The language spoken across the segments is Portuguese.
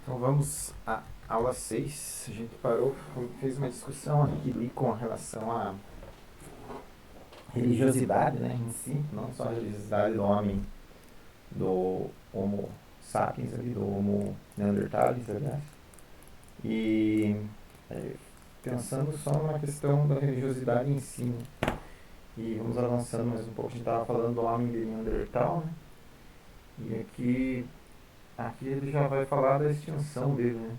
Então vamos à aula 6. A gente parou, fez uma discussão aqui ali com relação à religiosidade, né, em si, não só a religiosidade do homem, do Homo sapiens, ali, do Homo neanderthalis, aliás. E é, pensando só na questão da religiosidade em si, né? E vamos avançando mais um pouco. A gente estava falando do homem de Neandertal, né? E aqui ele já vai falar da extinção dele, né?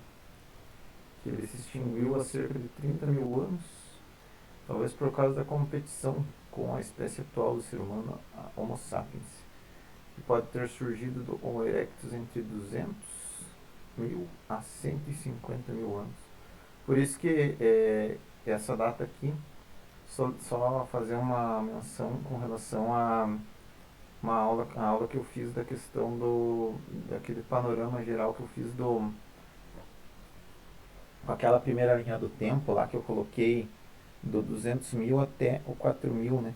Que ele se extinguiu há cerca de 30 mil anos, talvez por causa da competição com a espécie atual do ser humano, a Homo sapiens, que pode ter surgido do Homo erectus entre 200 mil a 150 mil anos. Por isso que essa data aqui, só fazer uma menção com relação a aula que eu fiz da questão daquele panorama geral que eu fiz com aquela primeira linha do tempo lá que eu coloquei do 200 mil até o 4 mil, né?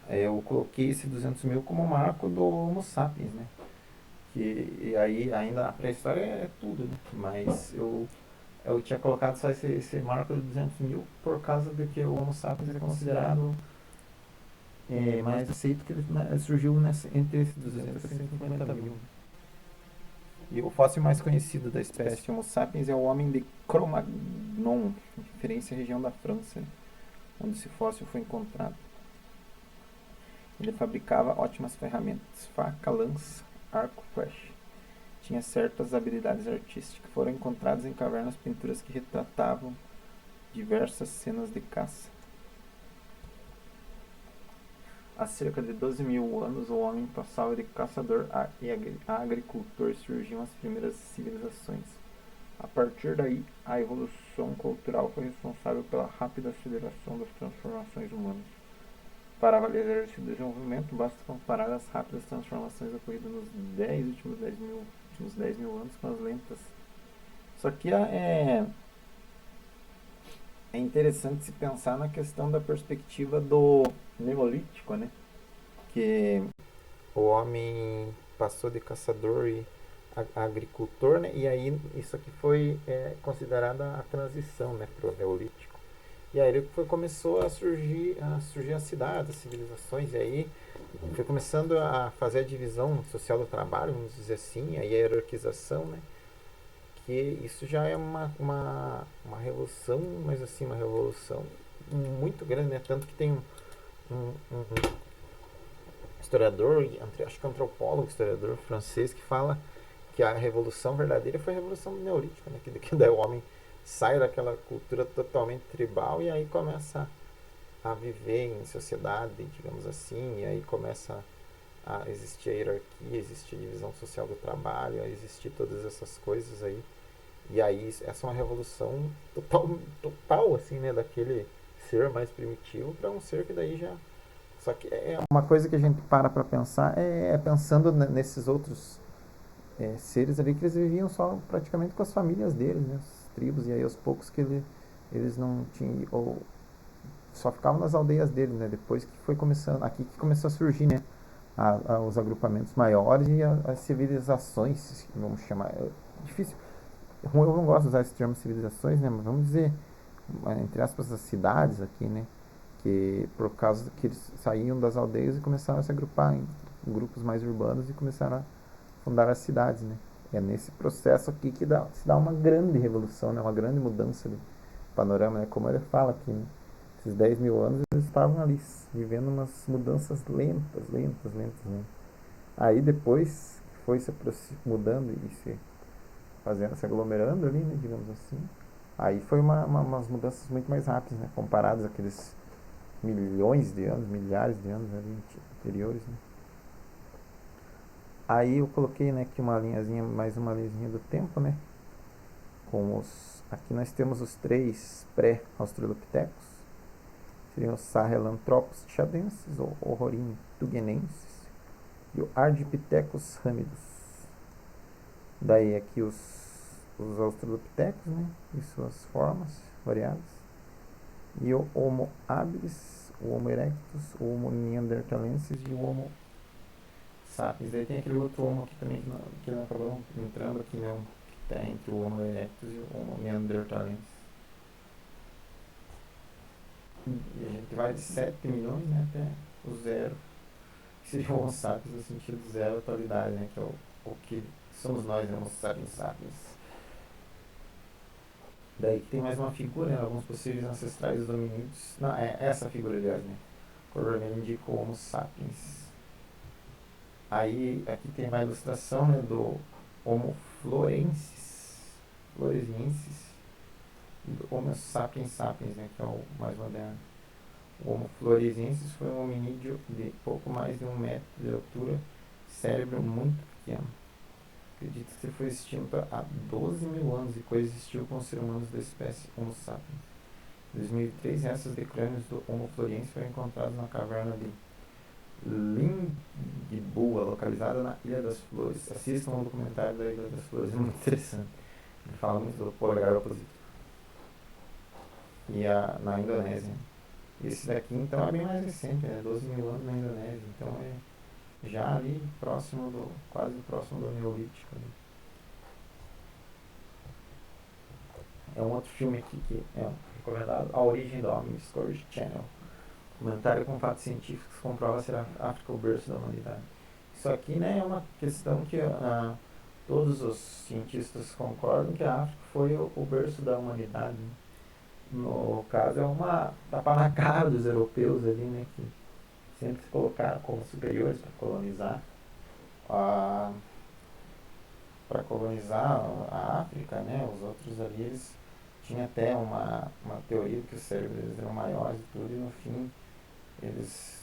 Eu coloquei esse 200 mil como marco do Homo sapiens, né? E aí ainda a pré-história é tudo, né? Mas eu tinha colocado só esse marco de 200 mil por causa de que o Homo sapiens é considerado mais aceito que ele surgiu entre esses 200 e 150 mil. E o fóssil mais conhecido da espécie Homo sapiens é o homem de Cro-Magnon, referência à região da França, onde esse fóssil foi encontrado. Ele fabricava ótimas ferramentas, faca, lança, arco, flecha. Tinha certas habilidades artísticas. Foram encontradas em cavernas pinturas que retratavam diversas cenas de caça. Há cerca de 12 mil anos, o homem passava de caçador a agricultor e surgiam as primeiras civilizações. A partir daí, a evolução cultural foi responsável pela rápida aceleração das transformações humanas. Para avaliar esse desenvolvimento, basta comparar as rápidas transformações ocorridas nos últimos 10 mil anos com as lentas. Só que é interessante se pensar na questão da perspectiva do Neolítico, né? Que o homem passou de caçador e agricultor, né? E aí isso aqui foi considerada a transição, né, para o Neolítico. E aí começou a surgir as cidades, as civilizações, e aí foi começando a fazer a divisão social do trabalho, vamos dizer assim, a hierarquização, né? Que isso já é uma revolução, mas assim, uma revolução muito grande, né? Tanto que tem um historiador, acho que antropólogo, historiador francês, que fala que a revolução verdadeira foi a revolução neolítica, né? Que daí o homem sai daquela cultura totalmente tribal e aí começa a viver em sociedade, digamos assim, e aí começa a existir a hierarquia, existir a divisão social do trabalho, a existir todas essas coisas aí. E aí essa é uma revolução total assim, né, daquele ser mais primitivo para um ser que daí já. Só que é uma coisa que a gente para pensar pensando nesses outros seres ali que eles viviam só praticamente com as famílias deles, né, as tribos, e aí aos poucos que eles não tinham, ou só ficavam nas aldeias deles, né, depois que foi começando, aqui que começou a surgir, né, os agrupamentos maiores e as civilizações, vamos chamar, difícil, eu não gosto de usar esse termo civilizações, né, mas vamos dizer, entre aspas, as cidades aqui, né, que por causa que eles saíam das aldeias e começaram a se agrupar em grupos mais urbanos e começaram a fundar as cidades, né. É nesse processo aqui que se dá uma grande revolução, né, uma grande mudança de panorama, né, como ele fala aqui, né. Esses 10 mil anos eles estavam ali vivendo umas mudanças lentas, lentas, lentas, né. Aí depois foi se mudando e se fazendo, se aglomerando ali, né, digamos assim. Aí foi umas mudanças muito mais rápidas, né, comparadas àqueles milhões de anos, milhares de anos ali anteriores, né. Aí eu coloquei, né, aqui uma linhazinha, mais uma linhazinha do tempo, né, aqui nós temos os três pré-australopitecos, seriam os Sahelanthropus chadensis, ou Hororhyntugenensis, e o Ardipithecus ramidus. Daí aqui os Australopithecus, né, e suas formas variadas, e o Homo habilis, o Homo erectus, o Homo neanderthalensis e o Homo sapiens. Daí tem aquele outro Homo aqui também que não acabou entrando aqui, né? Que tá entre o Homo erectus e o Homo neanderthalensis. E a gente vai de 7 milhões, né, até o zero, que seria o Homo sapiens no sentido zero atualidade, né? Que é o que somos nós, né? Homo sapiens sapiens. Daí que tem mais uma figura, né? Alguns possíveis ancestrais dos hominídeos. Não, é essa figura, aliás, né? O cor vermelha indica o Homo sapiens. Aí aqui tem uma ilustração, né, do Homo floresiensis e do Homo sapiens sapiens, né, que é o mais moderno. O Homo floresiensis foi um hominídeo de pouco mais de 1 metro de altura, cérebro muito pequeno. Acredita-se que foi extinto há 12 mil anos e coexistiu com os seres humanos da espécie Homo sapiens. Em 2003, restos de crânios do Homo floresiensis foram encontrados na caverna de Lingboa, localizada na Ilha das Flores. Assistam ao documentário da Ilha das Flores, é muito interessante. Ele fala muito do polegar oposito. E na Indonésia. Esse daqui então é bem mais recente, é 12 mil anos na Indonésia. Então é já ali quase próximo do Neolítico. Né? É um outro filme aqui que é recomendado, A Origem do Homem, Discovery Channel. Documentário com fatos científicos comprova ser a África o berço da humanidade. Isso aqui, né, é uma questão que todos os cientistas concordam que a África foi o berço da humanidade. Né? No caso, é uma tapa na cara dos europeus ali, né, que sempre se colocaram como superiores a, para colonizar a África, né, os outros ali, eles tinham até uma teoria de que os cérebros deles eram maiores e tudo, e no fim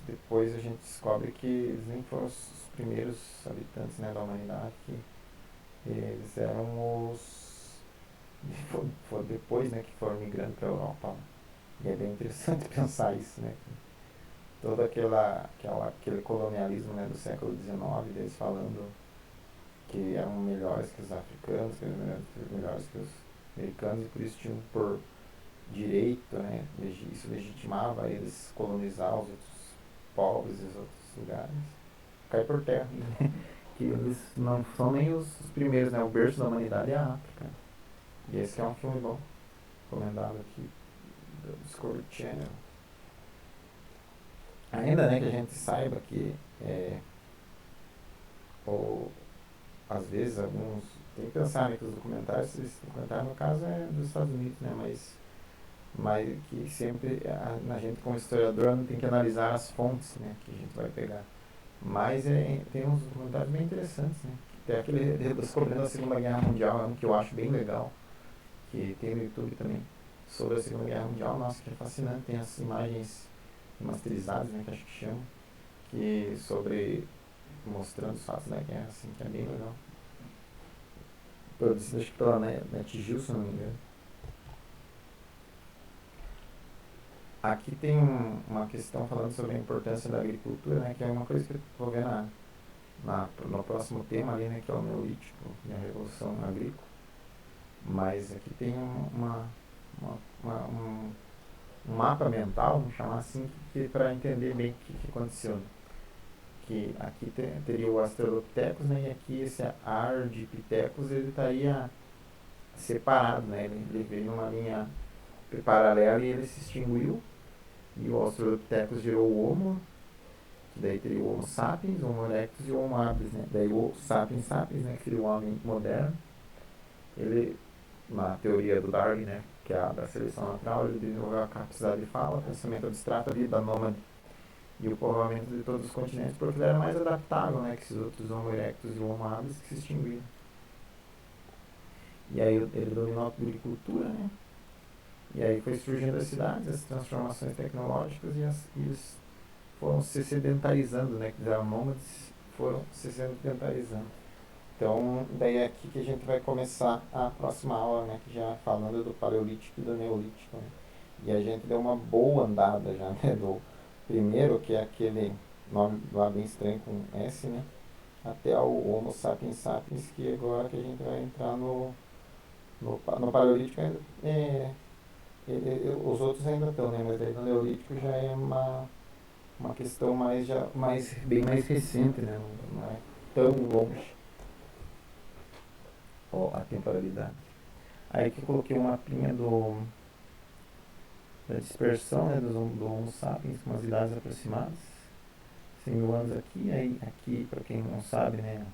depois a gente descobre que eles nem foram os primeiros habitantes, né, da humanidade, que eles eram foi depois, né, que foram migrando para a Europa. E é bem interessante pensar isso, né? Todo aquele colonialismo, né, do século XIX, deles falando que eram melhores que os africanos, que eram melhores que os americanos, e por isso tinham por direito, né, isso legitimava eles colonizar os outros povos e os outros lugares. Cai por terra. Que eles não são nem os primeiros, né? O berço da humanidade é a África. E esse é um filme bom, recomendado aqui do Discovery Channel. Ainda, né, que a gente saiba que ou, às vezes alguns tem que pensar, né, que os documentários, esse documentário no caso é dos Estados Unidos, né, mas que sempre a gente como historiador não tem que analisar as fontes, né, que a gente vai pegar. Mas tem uns documentários bem interessantes, né? Tem aquele Descobrindo a Segunda Guerra Mundial, é um que eu acho bem legal, que tem no YouTube também, sobre a Segunda Guerra Mundial. Nossa, que é fascinante, tem as imagens masterizadas, né, que acho que chama, mostrando os fatos da guerra, assim, que é bem legal. Produzido acho que pela NetGeo, se não me engano. Aqui tem uma questão falando sobre a importância da agricultura, né, que é uma coisa que eu vou ver no próximo tema ali, né, que é o Neolítico e a Revolução Agrícola. Mas aqui tem um mapa mental, vamos chamar assim, para entender bem o que aconteceu. Que aqui teria o Australopithecus, né, e aqui esse Ardipithecus ele estaria separado, né, ele veio numa linha paralela e ele se extinguiu, e o Australopithecus gerou o Homo, que daí teria o Homo sapiens, o Homo erectus e o Homo habilis, né? Daí o sapiens sapiens, né, que seria o homem moderno, ele, na teoria do Darwin, né, que é a da seleção natural, ele desenvolveu a capacidade de fala, pensamento abstrato, vida nômade e o povoamento de todos os continentes, porque ele era mais adaptável, né, que esses outros Homo erectus e o Homo habilis que se extinguiram. E aí ele dominou a agricultura, né? E aí foi surgindo as cidades, as transformações tecnológicas e eles foram se sedentarizando, né? Que eram nômades, foram se sedentarizando. Então, daí é aqui que a gente vai começar a próxima aula, né? Que já falando do Paleolítico e do Neolítico, né? E a gente deu uma boa andada já, né? Do primeiro, que é aquele nome lá bem estranho com S, né? Até o Homo sapiens sapiens, que agora que a gente vai entrar no Paleolítico os outros ainda estão, né? Mas daí no Neolítico já é uma uma questão bem mais recente, né? Não é tão longe a temporalidade. Aí que eu coloquei um mapinha da dispersão, né, do Homo sapiens com as idades aproximadas, 100 mil anos aqui, aí aqui, para quem não sabe, né,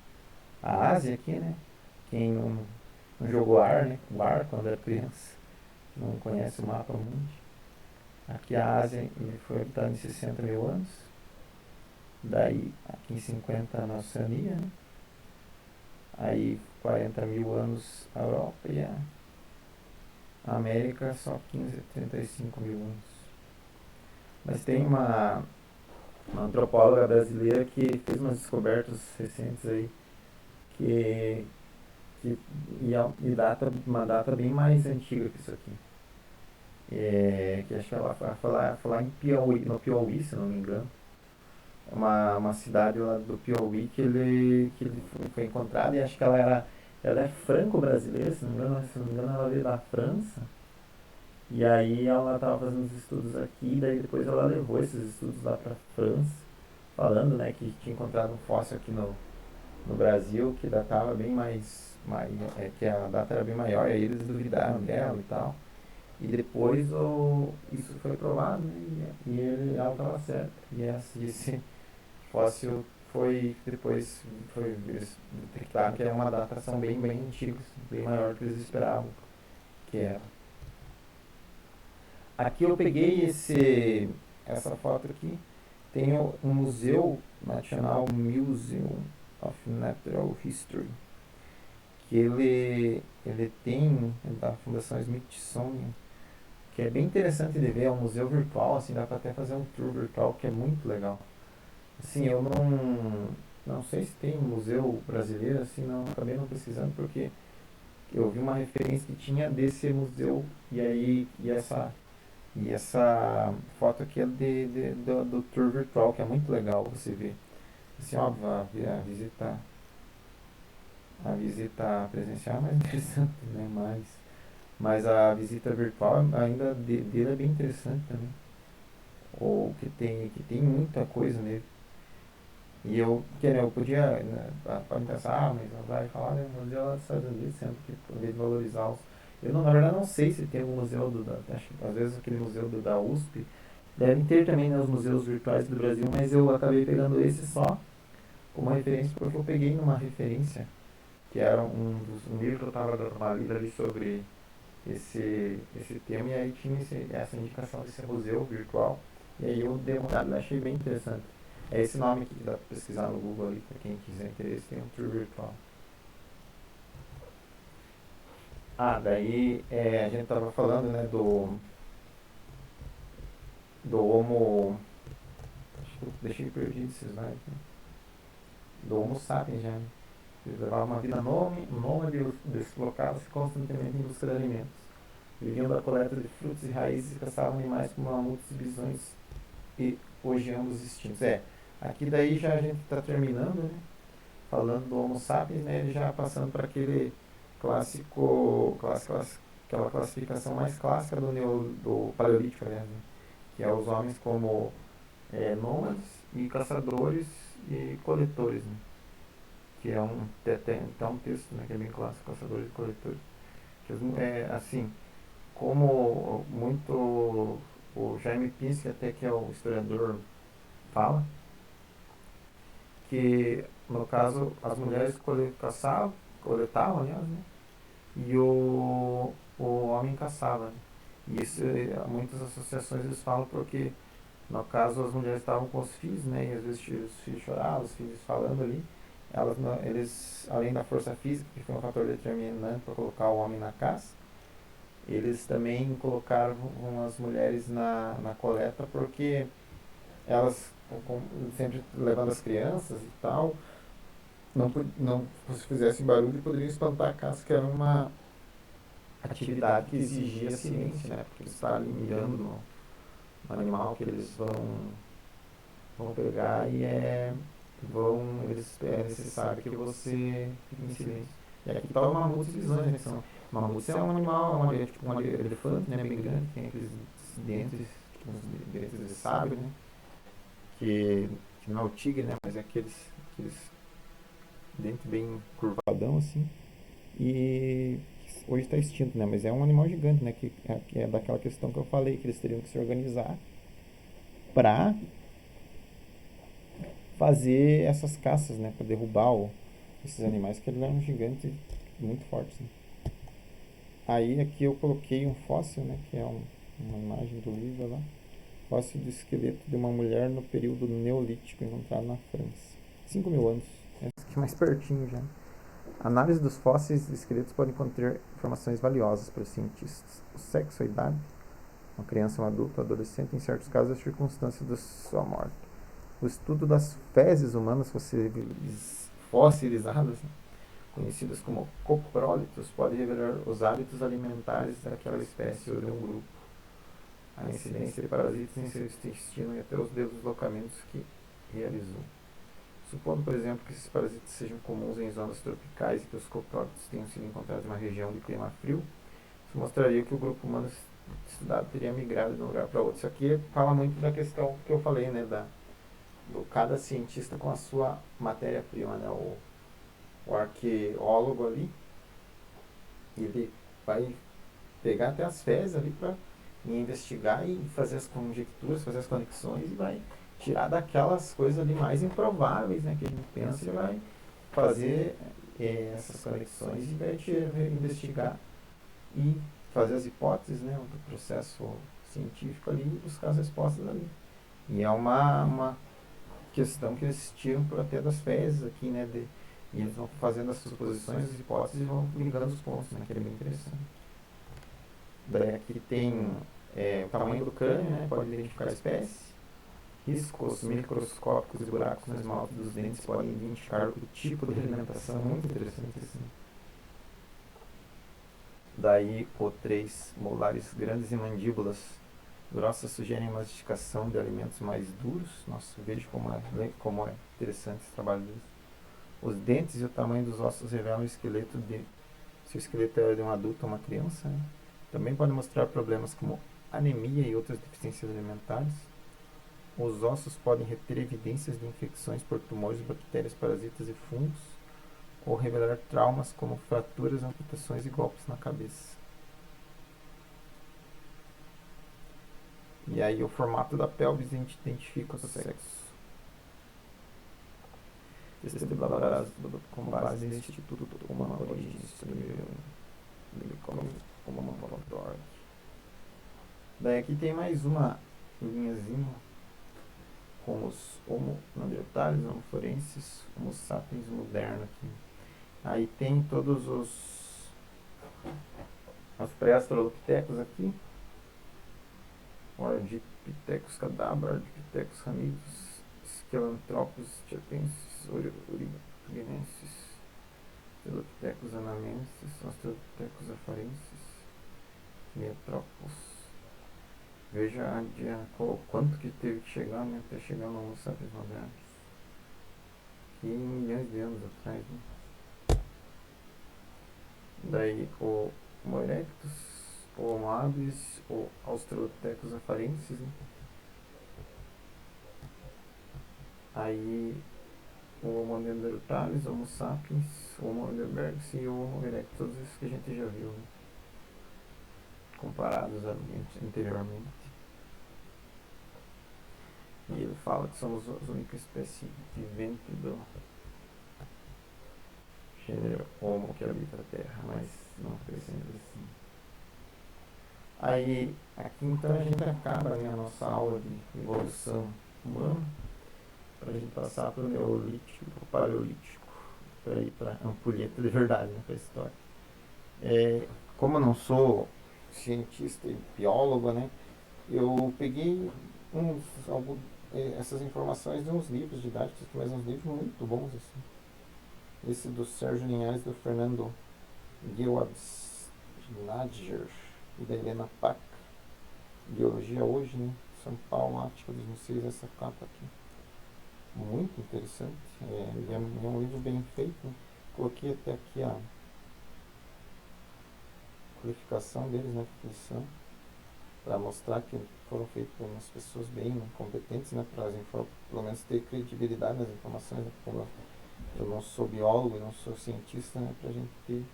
a Ásia aqui, né, quem não jogou o ar quando era criança, não conhece o mapa mundo, aqui a Ásia ele foi habitado em 60 mil anos, daí aqui em 50 na Oceania, né, aí 40 mil anos a Europa e a América só 15, 35 mil anos. Mas tem uma antropóloga brasileira que fez umas descobertas recentes aí que, e data uma data bem mais antiga que isso aqui. Que acho que ela vai falar em Piauí, no Piauí, se não me engano. É uma cidade lá do Piauí que ele foi encontrada e acho que ela é franco-brasileira, se não me engano ela veio da França. E aí ela estava fazendo os estudos aqui, e daí depois ela levou esses estudos lá para França, falando, né, que tinha encontrado um fóssil aqui no Brasil que datava bem que a data era bem maior, e aí eles duvidaram dela e tal. E depois isso foi provado, né, ela estava certa. E esse fóssil depois foi detectado que é uma datação bem antiga, bem maior do que eles esperavam que era. Aqui eu peguei essa foto aqui. Tem um museu, National Museum of Natural History, que ele tem da Fundação Smithsonian, que é bem interessante de ver, é um museu virtual, assim, dá para até fazer um tour virtual, que é muito legal. Assim, eu não sei se tem museu brasileiro, assim, não, acabei não pesquisando, porque eu vi uma referência que tinha desse museu, e essa foto aqui é do tour virtual, que é muito legal você ver. Assim, óbvio, a visita presencial é mais interessante, né? Mas a visita virtual ainda dele é bem interessante também. Ou que tem muita coisa nele. E eu podia, né, pode pensar, mas vai falar, né, museu lá dos Estados Unidos, sendo que em vez de valorizar os. Eu, não, na verdade, não sei se tem um museu acho que às vezes aquele museu da USP devem ter também, né, os museus virtuais do Brasil, mas eu acabei pegando esse só como referência porque eu peguei numa referência que era um livro que eu estava dando uma lida ali sobre esse tema, e aí tinha essa indicação desse museu virtual, e aí eu dei uma olhada e achei bem interessante. É esse nome aqui que dá para pesquisar no Google ali, para quem quiser interesse, tem um tour virtual. Daí a gente estava falando, né, do Homo. Acho que eu deixei perdido esses slides, né? Do Homo sapiens já, né? Eles levavam uma vida nômade, deslocavam-se constantemente em busca de alimentos. Viviam da coleta de frutos e raízes e caçavam animais como mamutos e bisões, e hoje ambos extintos. Aqui daí já a gente está terminando, né? Falando do Homo sapiens, né? Ele já passando para aquele aquela classificação mais clássica do Paleolítico, aliás, né? Que é os homens como nômades e caçadores e coletores, né? Que tem um texto, né, que é bem clássico, caçadores e coletores. Que, assim, como muito o Jaime Pinsky, até que é o historiador, fala, que no caso as mulheres caçavam, coletavam, aliás, né? E o homem caçava, né? E isso, muitas associações eles falam porque no caso as mulheres estavam com os filhos, né? E às vezes os filhos choravam, os filhos falando ali. Eles, além da força física, que foi um fator determinante para colocar o homem na caça, eles também colocaram as mulheres na coleta porque elas, sempre levando as crianças e tal, não se fizessem barulho poderiam espantar a caça, que era uma atividade que exigia silêncio, né? Porque eles estão ali mirando no animal que eles vão pegar é necessário que você fique em silêncio. E aqui está o mamute e bisões, né? Que são, mamute é um animal, tipo um elefante, né? Bem grande, tem aqueles dentes, tipo uns dentes de sábio, né? que não é o tigre, né? Mas é aqueles dente bem curvadão assim. E hoje está extinto, né? Mas é um animal gigante, né? Que é daquela questão que eu falei, que eles teriam que se organizar para fazer essas caças, né? Para derrubar esses animais que eram gigantes muito fortes. Né? Aí aqui eu coloquei um fóssil, né? Que é uma imagem do livro lá. Fóssil do esqueleto de uma mulher no período neolítico encontrado na França. 5.000 anos. Esse aqui é mais pertinho já. A análise dos fósseis de esqueletos pode conter informações valiosas para os cientistas. O sexo, a idade, uma criança, um adulto, um adolescente, em certos casos, as circunstâncias da sua morte. O estudo das fezes humanas fossilizadas, né, conhecidas como coprólitos, pode revelar os hábitos alimentares daquela espécie ou de um grupo, a incidência de parasitas em seu intestino e até os deslocamentos que realizou. Supondo, por exemplo, que esses parasitas sejam comuns em zonas tropicais e que os coprólitos tenham sido encontrados em uma região de clima frio, isso mostraria que o grupo humano estudado teria migrado de um lugar para outro. Isso aqui fala muito da questão que eu falei, né, do cada cientista com a sua matéria-prima, né, o arqueólogo ali, ele vai pegar até as fezes ali para investigar e fazer as conjecturas, fazer as conexões e vai tirar daquelas coisas ali mais improváveis, né, que a gente pensa e vai fazer essas conexões e vai investigar e fazer as hipóteses, né, do processo científico ali e buscar as respostas ali. E é uma questão que eles tiram até das fezes aqui, né, e eles vão fazendo as suposições, as hipóteses e vão ligando os pontos, né, que é bem interessante. Daí aqui tem o tamanho do crânio, né, pode identificar a espécie. Riscos microscópicos e buracos no esmalte dos dentes podem indicar o tipo de alimentação. Muito interessante assim. Daí o 3, molares grandes e mandíbulas grossas sugerem mastigação de alimentos mais duros. Nossa, vejo como é interessante esse trabalho deles. Os dentes e o tamanho dos ossos revelam o esqueleto se o esqueleto é de um adulto ou uma criança. Né? Também pode mostrar problemas como anemia e outras deficiências alimentares. Os ossos podem reter evidências de infecções por tumores, bactérias, parasitas e fungos, ou revelar traumas como fraturas, amputações e golpes na cabeça. E aí o formato da pelvis a gente identifica o sexo. Texto elaborado com base no Instituto Humana Origens como. Daí aqui tem mais uma linhazinha com os Homo neanderthalis, Homo forenses, Homo sapiens moderno aqui. Aí tem todos os pré-australopithecus aqui. Ardipithecus cadabra, Ardipithecus ramidus, Skelanthropus tietensis, Urigenensis, Australopithecus anamensis, Australopithecus afarensis, Neotropos. Veja quanto que teve que chegar, né, até chegar no Homo sapiens modernos. Que milhões de anos atrás, né? Daí o Homo erectus, o Homo habilis, o Australopithecus afarensis, né? Aí o Homo neanderthalis, Homo sapiens, o Homo heidelbergensis e o Homo erectus, todos esses que a gente já viu, né? Comparados anteriormente. E ele fala que somos a única espécie vivente do gênero Homo que habita a Terra, mas não foi sempre assim. Aí, aqui então a gente acaba, né, a nossa aula de evolução humana para a gente passar para o Neolítico, para o Paleolítico, para ir para a ampulheta de verdade, né, para a história. Como eu não sou cientista e biólogo, né, eu peguei essas informações de uns livros didáticos, mas uns livros muito bons assim. Esse do Sérgio Linhares, do Fernando Nadger e da Helena Pack, Biologia Hoje, né? São Paulo, Ática 2006, essa capa aqui. Muito interessante. É um livro bem feito. Né? Coloquei até aqui a qualificação deles, né? Definição. para mostrar que foram feitos por umas pessoas bem competentes, né, para pelo menos ter credibilidade nas informações, né, como eu não sou biólogo, eu não sou cientista, né, para a gente ter um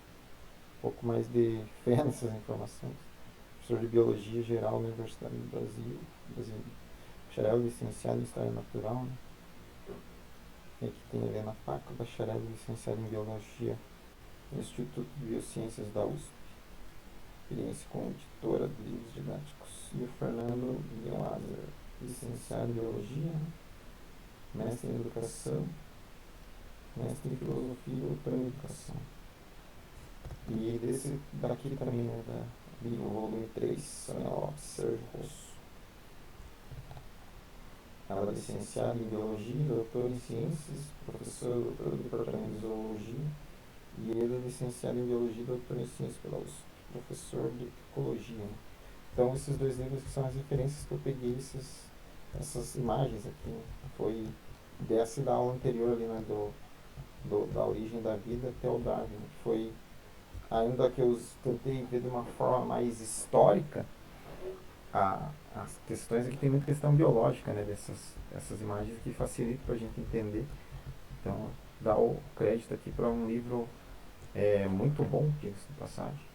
pouco mais de fé nessas informações. Professor de Biologia Geral na Universidade do Brasil, bacharel licenciado em História Natural, né. E aqui tem Helena Paco, bacharel licenciada em Biologia no Instituto de Biociências da USP, experiência como editora de livros didáticos. E o Fernando Guilherme, licenciado em Biologia, mestre em Educação, mestre em Filosofia e doutor em Educação. E desse daqui também, né, do volume 3, Sônia Lopes Sérgio Rosso. Ela é licenciada em Biologia, doutora em Ciências, professora doutora do Departamento de Zoologia, e ele é licenciado em Biologia e doutor em Ciências pela USP, professor de Ecologia. Então, esses dois livros que são as referências que eu peguei, essas imagens aqui, né? Foi dessa da aula anterior ali, né, da origem da vida até o Darwin, né? Foi, ainda que eu tentei ver de uma forma mais histórica, as questões aqui tem muita questão biológica, né, essas imagens que facilitam para a gente entender. Então, dá o crédito aqui para um livro muito bom, diga-se de passagem,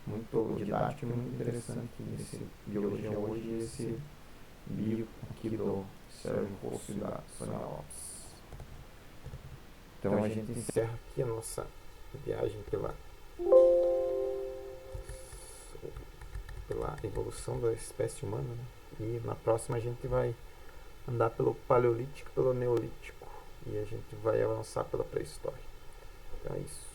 muito didático e muito interessante, esse Biologia Hoje e esse bio aqui do Sérgio Rosso e da Sônia Lopes. Então a gente encerra aqui a nossa viagem pela evolução da espécie humana, né? E na próxima a gente vai andar pelo Paleolítico, pelo Neolítico, e a gente vai avançar pela pré-história. Então é isso.